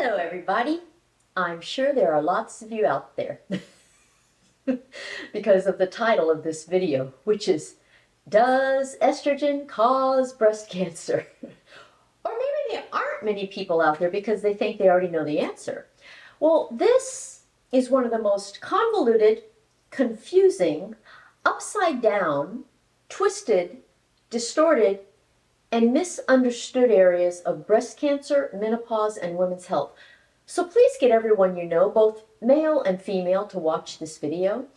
Hello everybody. I'm sure there are lots of you out there because of the title of this video, which is, Does Estrogen Cause Breast Cancer? Or maybe there aren't many people out there because they think they already know the answer. Well, this is one of the most convoluted, confusing, upside down, twisted, distorted, and misunderstood areas of breast cancer, menopause, and women's health. So please get everyone you know, both male and female, to watch this video.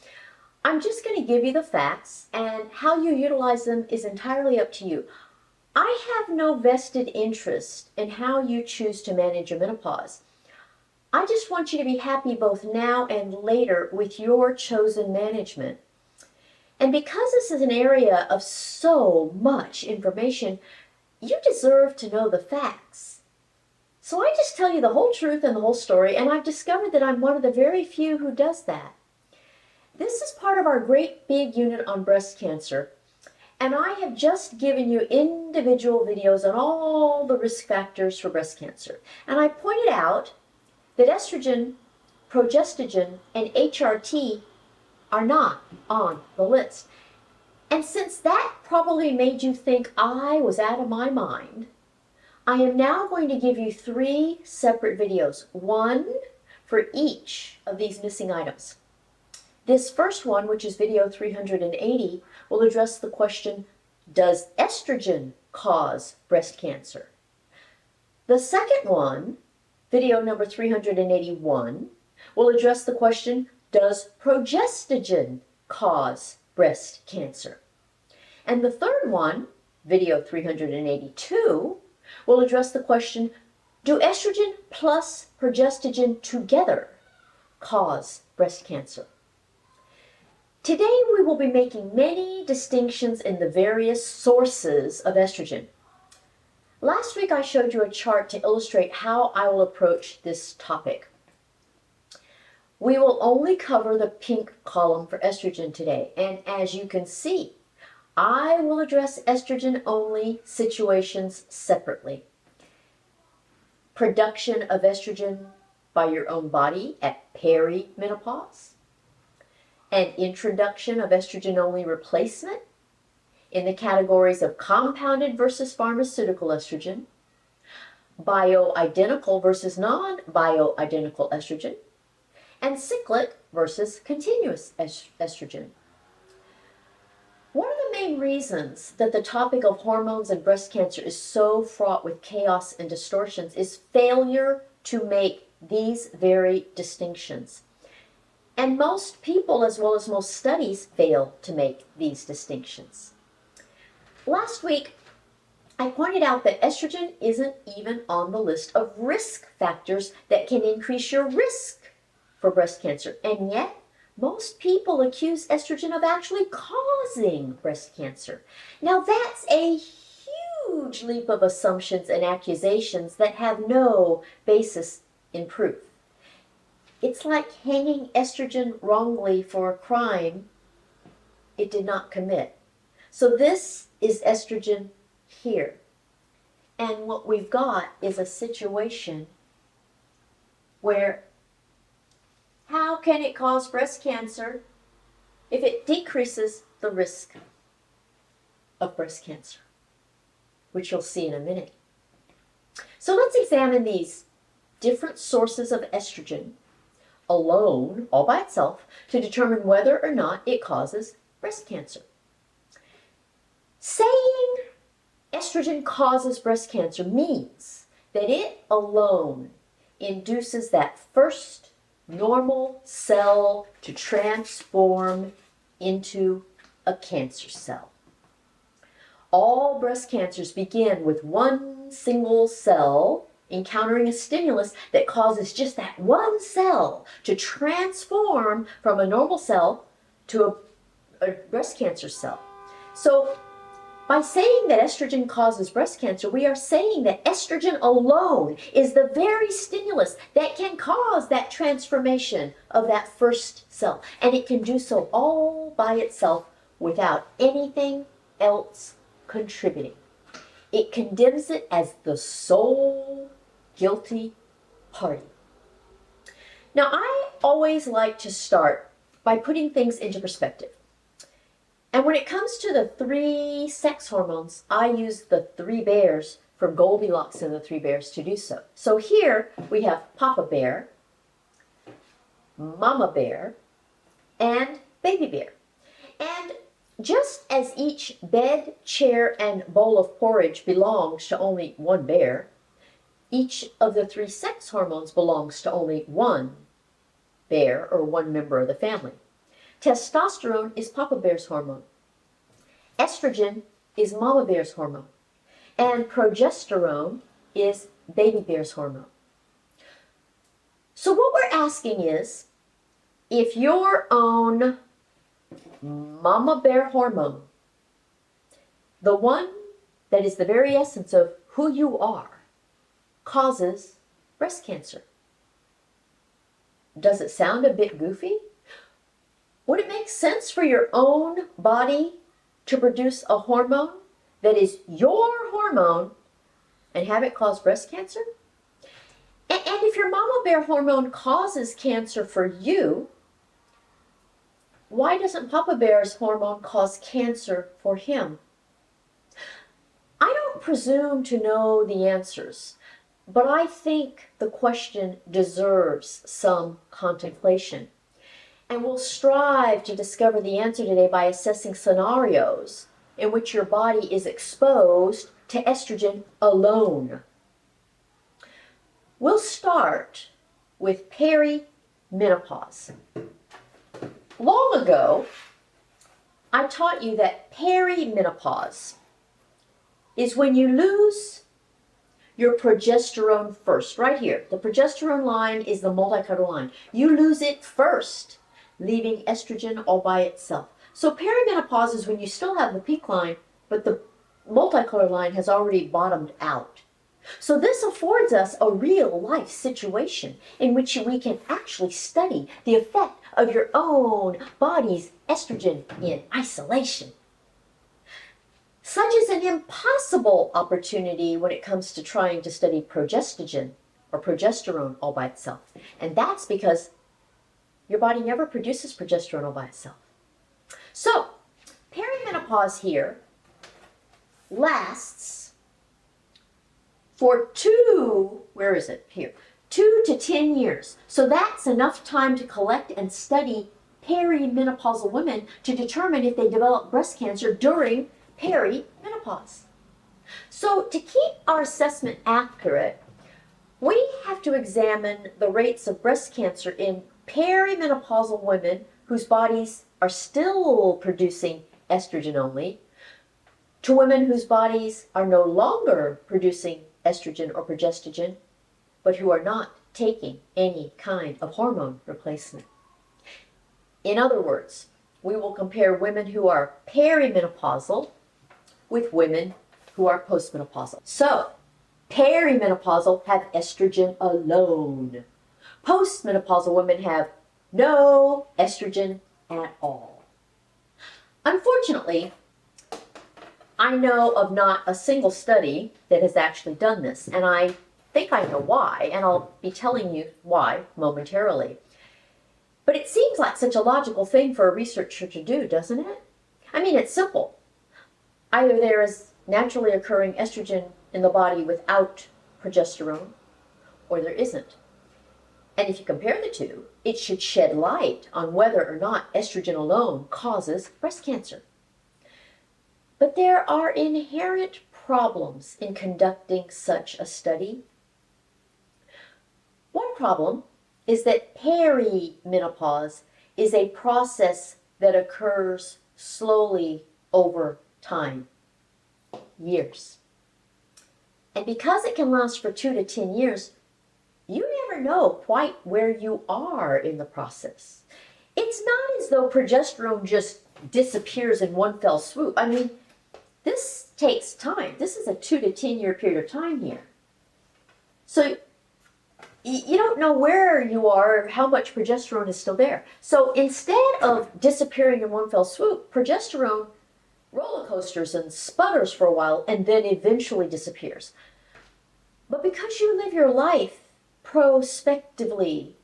I'm just going to give you the facts, and how you utilize them is entirely up to you. I have no vested interest in how you choose to manage your menopause. I just want you to be happy both now and later with your chosen management. And because this is an area of so much information, you deserve to know the facts. So I just tell you the whole truth and the whole story, and I've discovered that I'm one of the very few who does that. This is part of our great big unit on breast cancer, and I have just given you individual videos on all the risk factors for breast cancer. And I pointed out that estrogen, progestogen, and HRT are not on the list. And since that probably made you think I was out of my mind, I am now going to give you 3 separate videos, one for each of these missing items. This first one, which is video 380, will address the question, does estrogen cause breast cancer? The second one, video number 381, will address the question, does progestogen cause breast cancer? And the third one, video 382, will address the question, do estrogen plus progestogen together cause breast cancer? Today we will be making many distinctions in the various sources of estrogen. Last week I showed you a chart to illustrate how I will approach this topic. We will only cover the pink column for estrogen today, and as you can see, I will address estrogen-only situations separately. Production of estrogen by your own body at perimenopause. An introduction of estrogen-only replacement in the categories of compounded versus pharmaceutical estrogen, bioidentical versus non-bioidentical estrogen, and cyclic versus continuous estrogen. One of the main reasons that the topic of hormones and breast cancer is so fraught with chaos and distortions is failure to make these very distinctions. And most people, as well as most studies, fail to make these distinctions. Last week, I pointed out that estrogen isn't even on the list of risk factors that can increase your risk for breast cancer, and yet most people accuse estrogen of actually causing breast cancer. Now that's a huge leap of assumptions and accusations that have no basis in proof. It's like hanging estrogen wrongly for a crime it did not commit. So this is estrogen here. And what we've got is a situation where how can it cause breast cancer if it decreases the risk of breast cancer, which you'll see in a minute. So let's examine these different sources of estrogen alone, all by itself, to determine whether or not it causes breast cancer. Saying estrogen causes breast cancer means that it alone induces that first normal cell to transform into a cancer cell. All breast cancers begin with one single cell encountering a stimulus that causes just that one cell to transform from a normal cell to a breast cancer cell. So by saying that estrogen causes breast cancer, we are saying that estrogen alone is the very stimulus that can cause that transformation of that first cell. And it can do so all by itself without anything else contributing. It condemns it as the sole guilty party. Now, I always like to start by putting things into perspective. And when it comes to the 3 sex hormones, I use the 3 bears from Goldilocks and the 3 Bears to do so. So here we have Papa Bear, Mama Bear, and Baby Bear. And just as each bed, chair, and bowl of porridge belongs to only one bear, each of the 3 sex hormones belongs to only one bear or one member of the family. Testosterone is Papa Bear's hormone. Estrogen is Mama Bear's hormone. And progesterone is Baby Bear's hormone. So what we're asking is, if your own Mama Bear hormone, the one that is the very essence of who you are, causes breast cancer. Does it sound a bit goofy? Would it make sense for your own body to produce a hormone that is your hormone and have it cause breast cancer? And if your Mama Bear hormone causes cancer for you, why doesn't Papa Bear's hormone cause cancer for him? I don't presume to know the answers, but I think the question deserves some contemplation. And we'll strive to discover the answer today by assessing scenarios in which your body is exposed to estrogen alone. We'll start with perimenopause. Long ago, I taught you that perimenopause is when you lose your progesterone first, right here. The progesterone line is the multicolor line. You lose it first, leaving estrogen all by itself. So perimenopause is when you still have the peak line, but the multicolor line has already bottomed out. So this affords us a real life situation in which we can actually study the effect of your own body's estrogen in isolation. Such is an impossible opportunity when it comes to trying to study progestogen or progesterone all by itself. And that's because your body never produces progesterone all by itself. So, perimenopause here lasts for 2 to 10 years. So that's enough time to collect and study perimenopausal women to determine if they develop breast cancer during perimenopause. So to keep our assessment accurate, we have to examine the rates of breast cancer in perimenopausal women whose bodies are still producing estrogen only, to women whose bodies are no longer producing estrogen or progestogen, but who are not taking any kind of hormone replacement. In other words, we will compare women who are perimenopausal with women who are postmenopausal. So, perimenopausal have estrogen alone. Postmenopausal women have no estrogen at all. Unfortunately, I know of not a single study that has actually done this, and I think I know why, and I'll be telling you why momentarily. But it seems like such a logical thing for a researcher to do, doesn't it? I mean, it's simple. Either there is naturally occurring estrogen in the body without progesterone, or there isn't. And if you compare the two, it should shed light on whether or not estrogen alone causes breast cancer. But there are inherent problems in conducting such a study. One problem is that perimenopause is a process that occurs slowly over time, years. And because it can last for 2 to 10 years, you never know quite where you are in the process. It's not as though progesterone just disappears in one fell swoop. I mean, this takes time. This is a 2 to 10 year period of time here. So you don't know where you are or how much progesterone is still there. So instead of disappearing in one fell swoop, progesterone roller coasters and sputters for a while and then eventually disappears. But because you live your life prospectively.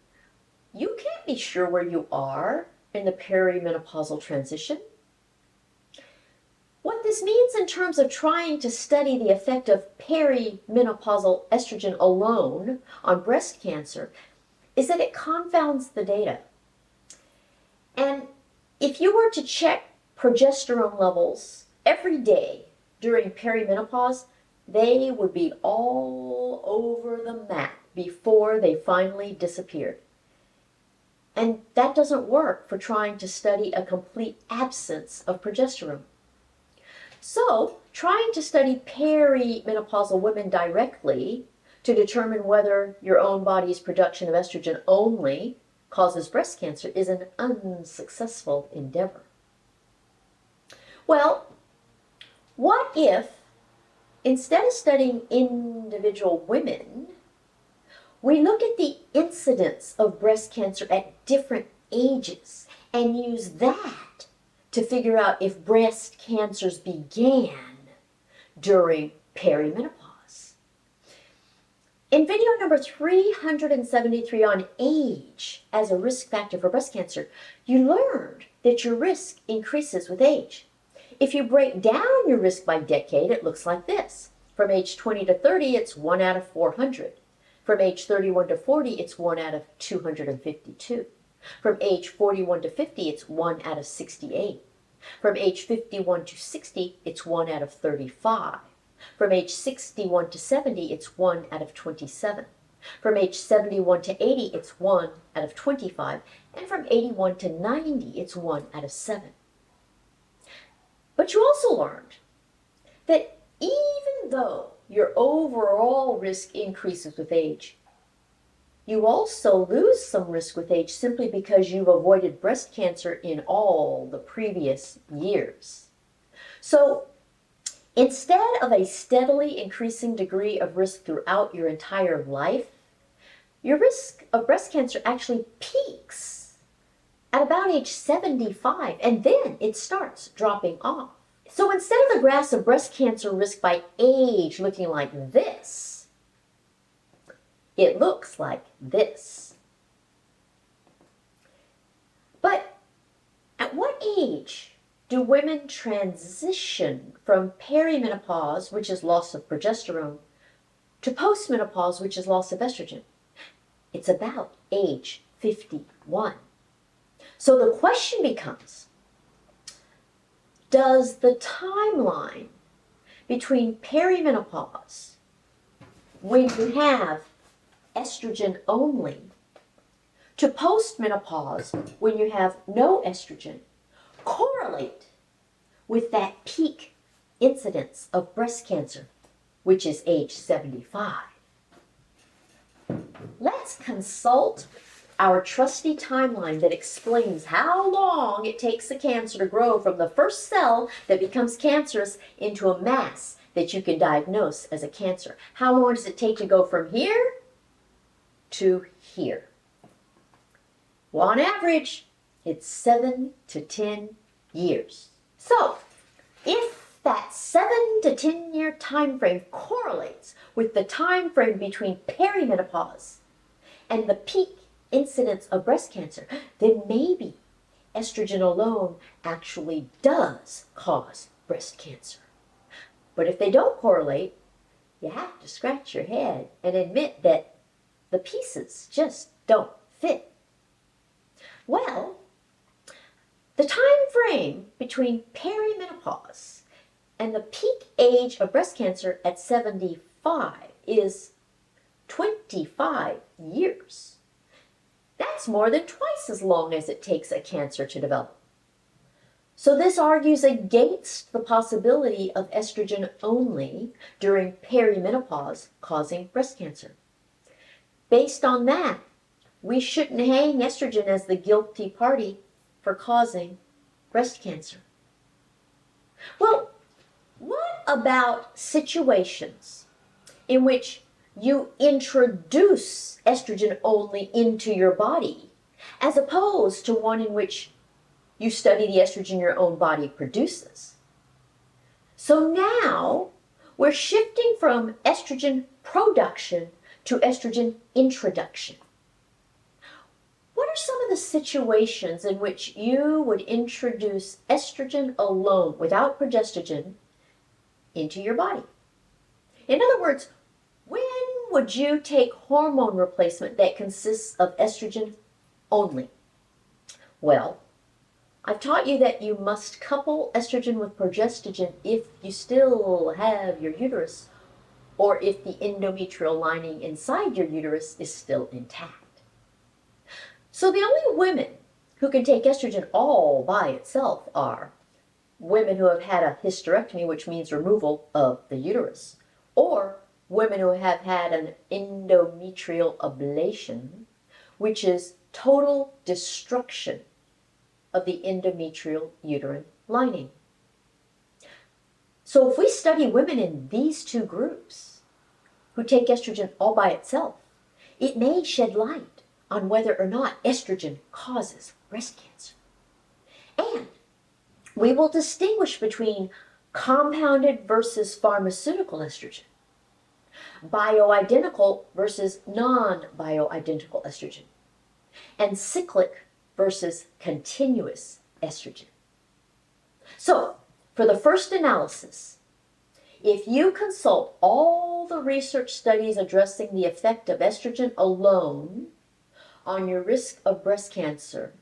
You can't be sure where you are in the perimenopausal transition. What this means in terms of trying to study the effect of perimenopausal estrogen alone on breast cancer is that it confounds the data. And if you were to check progesterone levels every day during perimenopause, they would be all over the map before they finally disappeared. And that doesn't work for trying to study a complete absence of progesterone. So, trying to study perimenopausal women directly to determine whether your own body's production of estrogen only causes breast cancer is an unsuccessful endeavor. Well, what if, instead of studying individual women, we look at the incidence of breast cancer at different ages and use that to figure out if breast cancers began during perimenopause? In video number 373 on age as a risk factor for breast cancer, you learned that your risk increases with age. If you break down your risk by decade, it looks like this. From age 20 to 30, it's 1 out of 400. From age 31 to 40, it's 1 out of 252. From age 41 to 50, it's 1 out of 68. From age 51 to 60, it's 1 out of 35. From age 61 to 70, it's 1 out of 27. From age 71 to 80, it's 1 out of 25. And from 81 to 90, it's 1 out of 7. But you also learned that even though your overall risk increases with age, you also lose some risk with age simply because you've avoided breast cancer in all the previous years. So instead of a steadily increasing degree of risk throughout your entire life, your risk of breast cancer actually peaks at about age 75, and then it starts dropping off. So instead of the graphs of breast cancer risk by age looking like this, it looks like this. But at what age do women transition from perimenopause, which is loss of progesterone, to postmenopause, which is loss of estrogen? It's about age 51. So the question becomes, does the timeline between perimenopause, when you have estrogen only, to postmenopause, when you have no estrogen, correlate with that peak incidence of breast cancer, which is age 75? Let's consult our trusty timeline that explains how long it takes a cancer to grow from the first cell that becomes cancerous into a mass that you can diagnose as a cancer. How long does it take to go from here to here? Well, on average, it's 7 to 10 years. So, if that 7 to 10 year time frame correlates with the time frame between perimenopause and the peak incidence of breast cancer, then maybe estrogen alone actually does cause breast cancer. But if they don't correlate, you have to scratch your head and admit that the pieces just don't fit. Well, the time frame between perimenopause and the peak age of breast cancer at 75 is 25 years. That's more than twice as long as it takes a cancer to develop. So this argues against the possibility of estrogen only during perimenopause causing breast cancer. Based on that, we shouldn't hang estrogen as the guilty party for causing breast cancer. Well, what about situations in which you introduce estrogen only into your body, as opposed to one in which you study the estrogen your own body produces? So now we're shifting from estrogen production to estrogen introduction. What are some of the situations in which you would introduce estrogen alone without progestogen into your body? In other words, when would you take hormone replacement that consists of estrogen only? Well, I've taught you that you must couple estrogen with progestogen if you still have your uterus or if the endometrial lining inside your uterus is still intact. So the only women who can take estrogen all by itself are women who have had a hysterectomy, which means removal of the uterus, or women who have had an endometrial ablation, which is total destruction of the endometrial uterine lining. So if we study women in these two groups who take estrogen all by itself, it may shed light on whether or not estrogen causes breast cancer. And we will distinguish between compounded versus pharmaceutical estrogen, bioidentical versus non-bioidentical estrogen, and cyclic versus continuous estrogen. So, for the first analysis, if you consult all the research studies addressing the effect of estrogen alone on your risk of breast cancer,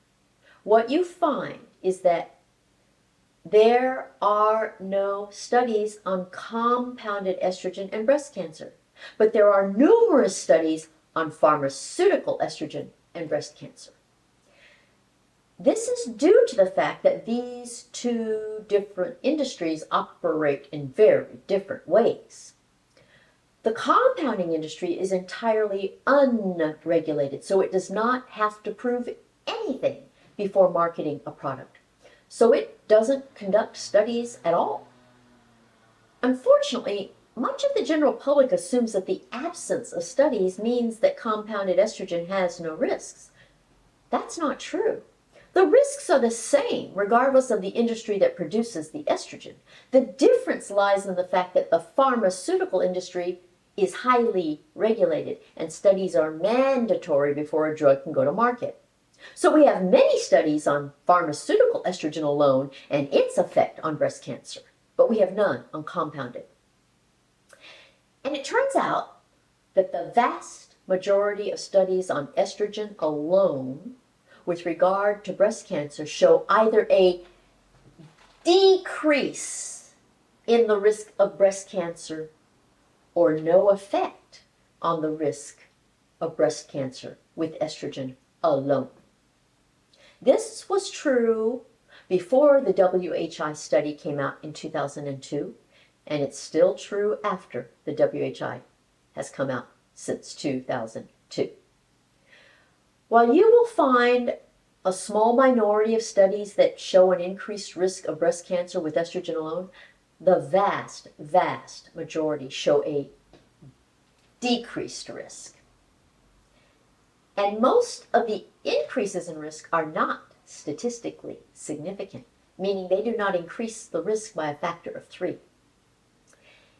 what you find is that there are no studies on compounded estrogen and breast cancer, but there are numerous studies on pharmaceutical estrogen and breast cancer. This is due to the fact that these two different industries operate in very different ways. The compounding industry is entirely unregulated, so it does not have to prove anything before marketing a product. So it doesn't conduct studies at all. Unfortunately, much of the general public assumes that the absence of studies means that compounded estrogen has no risks. That's not true. The risks are the same regardless of the industry that produces the estrogen. The difference lies in the fact that the pharmaceutical industry is highly regulated and studies are mandatory before a drug can go to market. So we have many studies on pharmaceutical estrogen alone and its effect on breast cancer, but we have none on compounded. And it turns out that the vast majority of studies on estrogen alone with regard to breast cancer show either a decrease in the risk of breast cancer or no effect on the risk of breast cancer with estrogen alone. This was true before the WHI study came out in 2002, and it's still true after the WHI has come out since 2002. While you will find a small minority of studies that show an increased risk of breast cancer with estrogen alone, the vast, vast majority show a decreased risk. And most of the increases in risk are not statistically significant, meaning they do not increase the risk by a factor of 3.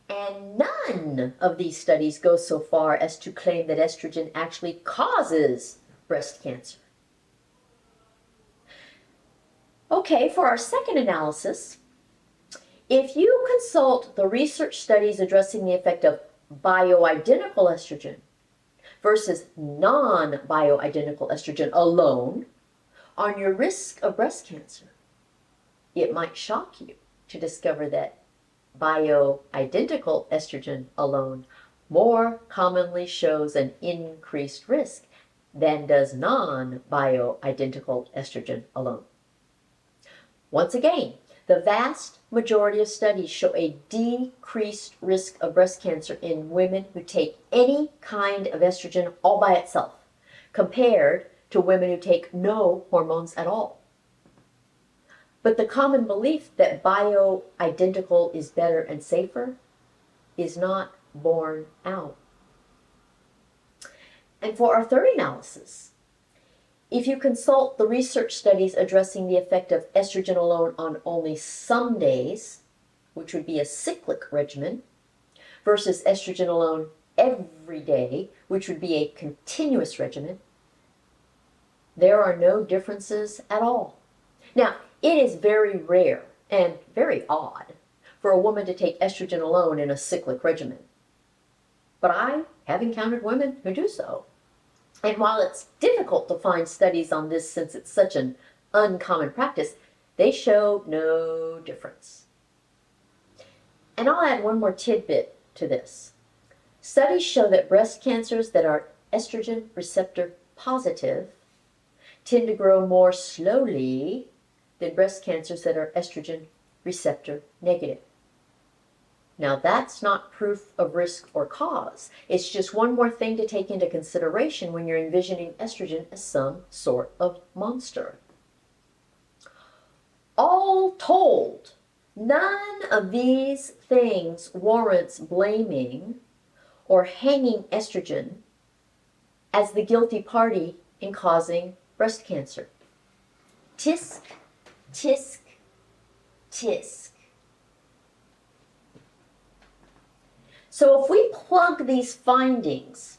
And none of these studies go so far as to claim that estrogen actually causes breast cancer. Okay, for our second analysis, if you consult the research studies addressing the effect of bioidentical estrogen versus non-bioidentical estrogen alone on your risk of breast cancer, it might shock you to discover that bioidentical estrogen alone more commonly shows an increased risk than does non-bioidentical estrogen alone. Once again, the vast majority of studies show a decreased risk of breast cancer in women who take any kind of estrogen all by itself, compared to women who take no hormones at all. But the common belief that bioidentical is better and safer is not borne out. And for our third analysis, if you consult the research studies addressing the effect of estrogen alone on only some days, which would be a cyclic regimen, versus estrogen alone every day, which would be a continuous regimen, there are no differences at all. Now, it is very rare and very odd for a woman to take estrogen alone in a cyclic regimen. But I have encountered women who do so. And while it's difficult to find studies on this since it's such an uncommon practice, they show no difference. And I'll add one more tidbit to this. Studies show that breast cancers that are estrogen receptor positive tend to grow more slowly than breast cancers that are estrogen receptor negative. Now, that's not proof of risk or cause. It's just one more thing to take into consideration when you're envisioning estrogen as some sort of monster. All told, none of these things warrants blaming or hanging estrogen as the guilty party in causing breast cancer. Tisk, tisk, tisk. So if we plug these findings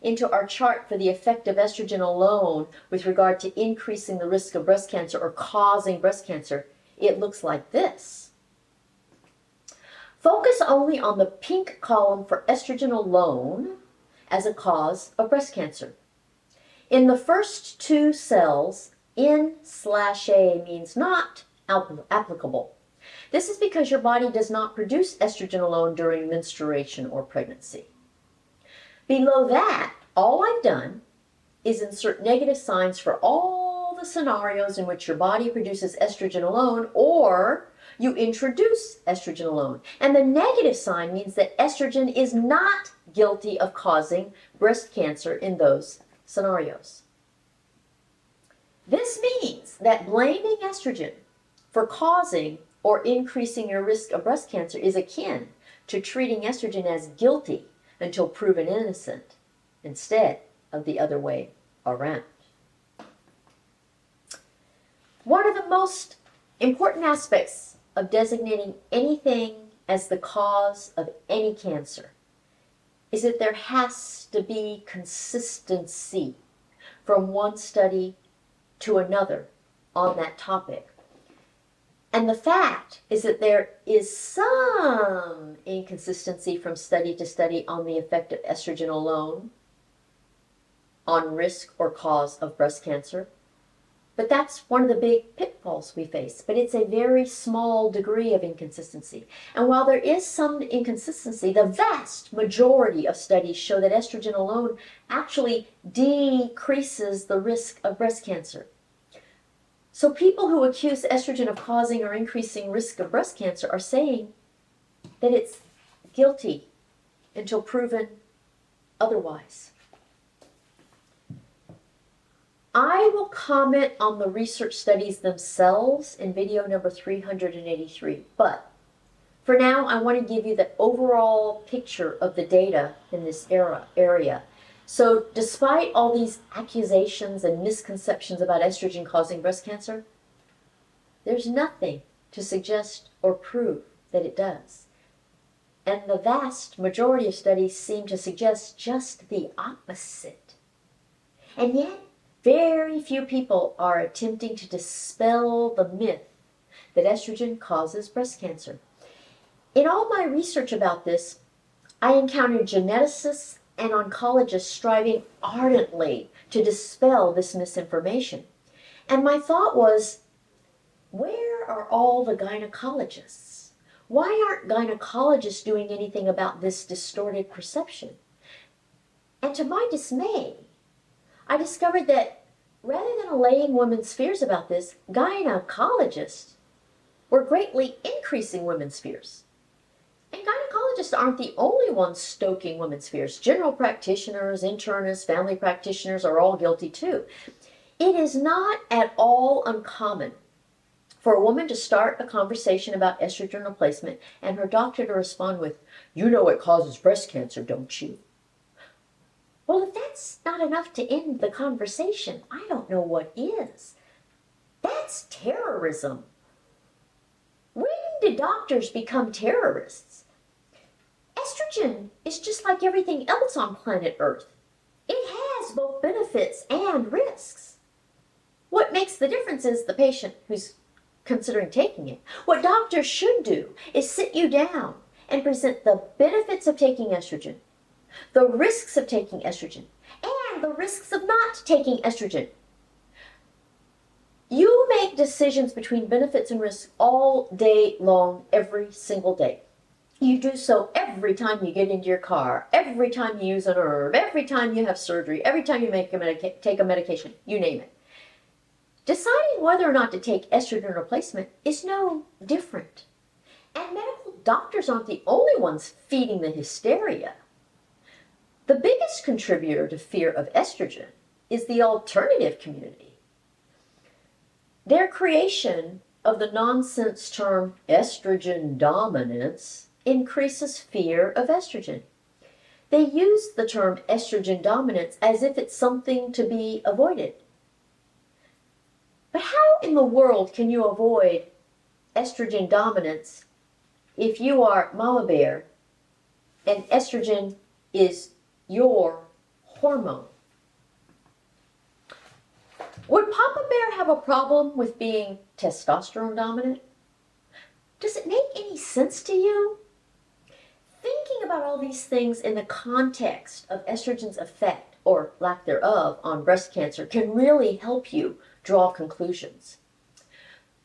into our chart for the effect of estrogen alone with regard to increasing the risk of breast cancer or causing breast cancer, it looks like this. Focus only on the pink column for estrogen alone as a cause of breast cancer. In the first two cells, N/A means not applicable. This is because your body does not produce estrogen alone during menstruation or pregnancy. Below that, all I've done is insert negative signs for all the scenarios in which your body produces estrogen alone or you introduce estrogen alone. And the negative sign means that estrogen is not guilty of causing breast cancer in those scenarios. This means that blaming estrogen for causing or increasing your risk of breast cancer is akin to treating estrogen as guilty until proven innocent, instead of the other way around. One of the most important aspects of designating anything as the cause of any cancer is that there has to be consistency from one study to another on that topic. And the fact is that there is some inconsistency from study to study on the effect of estrogen alone on risk or cause of breast cancer. But that's one of the big pitfalls we face. But it's a very small degree of inconsistency. And while there is some inconsistency, the vast majority of studies show that estrogen alone actually decreases the risk of breast cancer. So people who accuse estrogen of causing or increasing risk of breast cancer are saying that it's guilty until proven otherwise. I will comment on the research studies themselves in video number 383, but for now I want to give you the overall picture of the data in this area. So despite all these accusations and misconceptions about estrogen causing breast cancer, there's nothing to suggest or prove that it does. And the vast majority of studies seem to suggest just the opposite. And yet, very few people are attempting to dispel the myth that estrogen causes breast cancer. In all my research about this, I encountered geneticists and oncologists striving ardently to dispel this misinformation. And my thought was, where are all the gynecologists? Why aren't gynecologists doing anything about this distorted perception? And to my dismay, I discovered that rather than allaying women's fears about this, gynecologists were greatly increasing women's fears. And gynecologists aren't the only ones stoking women's fears. General practitioners, internists, family practitioners are all guilty too. It is not at all uncommon for a woman to start a conversation about estrogen replacement and her doctor to respond with, "You know it causes breast cancer, don't you?" Well, if that's not enough to end the conversation, I don't know what is. That's terrorism. When did doctors become terrorists? Estrogen is just like everything else on planet Earth. It has both benefits and risks. What makes the difference is the patient who's considering taking it. What doctors should do is sit you down and present the benefits of taking estrogen, the risks of taking estrogen, and the risks of not taking estrogen. You make decisions between benefits and risks all day long, every single day. You do so every time you get into your car, every time you use an herb, every time you have surgery, every time you take a medication, you name it. Deciding whether or not to take estrogen replacement is no different. And medical doctors aren't the only ones feeding the hysteria. The biggest contributor to fear of estrogen is the alternative community. Their creation of the nonsense term estrogen dominance increases fear of estrogen. They use the term estrogen dominance as if it's something to be avoided. But how in the world can you avoid estrogen dominance if you are Mama Bear and estrogen is your hormone? Would Papa Bear have a problem with being testosterone dominant? Does it make any sense to you? Thinking about all these things in the context of estrogen's effect, or lack thereof, on breast cancer can really help you draw conclusions.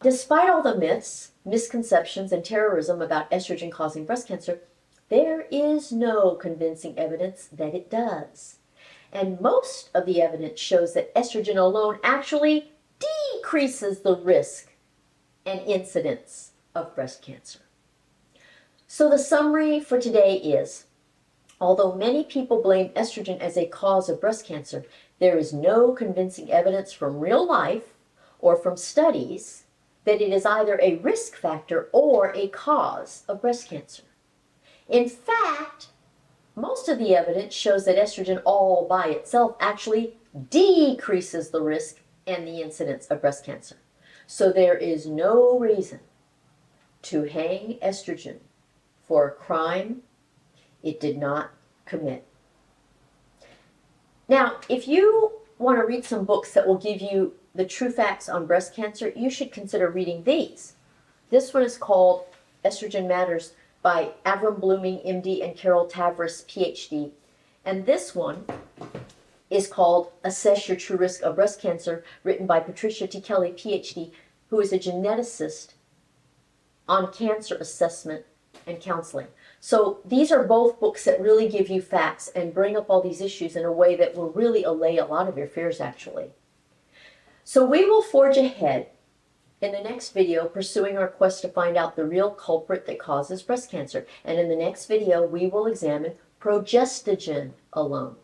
Despite all the myths, misconceptions, and terrorism about estrogen causing breast cancer, there is no convincing evidence that it does. And most of the evidence shows that estrogen alone actually decreases the risk and incidence of breast cancer. So the summary for today is, although many people blame estrogen as a cause of breast cancer, there is no convincing evidence from real life or from studies that it is either a risk factor or a cause of breast cancer. In fact, most of the evidence shows that estrogen all by itself actually decreases the risk and the incidence of breast cancer. So there is no reason to hang estrogen for a crime it did not commit. Now, if you want to read some books that will give you the true facts on breast cancer, you should consider reading these. This one is called Estrogen Matters by Avram Blooming, MD, and Carol Tavris, PhD. And this one is called Assess Your True Risk of Breast Cancer, written by Patricia T. Kelly, PhD, who is a geneticist on cancer assessment and counseling. So these are both books that really give you facts and bring up all these issues in a way that will really allay a lot of your fears, actually. So we will forge ahead in the next video, pursuing our quest to find out the real culprit that causes breast cancer. And in the next video, we will examine progestogen alone.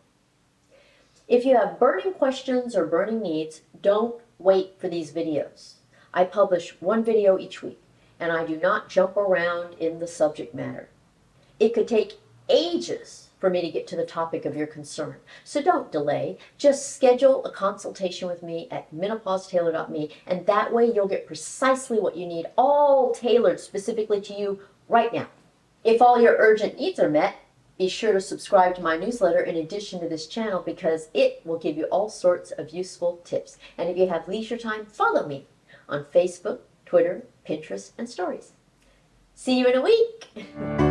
If you have burning questions or burning needs, don't wait for these videos. I publish one video each week, and I do not jump around in the subject matter. It could take ages for me to get to the topic of your concern. So don't delay. Just schedule a consultation with me at menopausetailor.me, and that way you'll get precisely what you need, all tailored specifically to you right now. If all your urgent needs are met, be sure to subscribe to my newsletter in addition to this channel, because it will give you all sorts of useful tips. And if you have leisure time, follow me on Facebook, Twitter, Pinterest, and Stories. See you in a week.